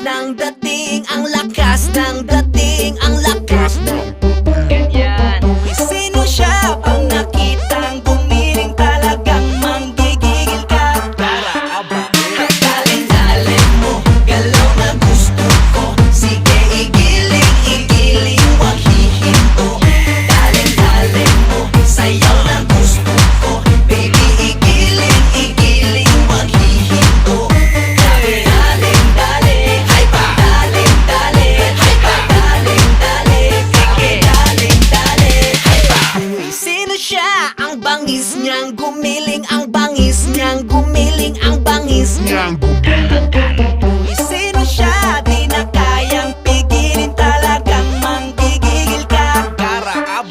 ng dating, ang lakas ng dating, ang lakas ng Ganyan. sino siya? Pag nakitang gumiling talagang manggigigil ka. Dalin-dalin mo, galaw na gusto ko. Sige, igiling, igiling, wag hihinto. Dalin-dalin mo, sayaw na gusto ko. Baby, igiling, igiling, wag hihinto. Dalin-dalin, hay pa. Dalin-dalin, hay pa. Dalin-dalin, sige. Dalin-dalin, hay pa. Uy, sino siya? Ang bangis niyang gumiling, ang bangis niyang gumiling, ang bangis niyang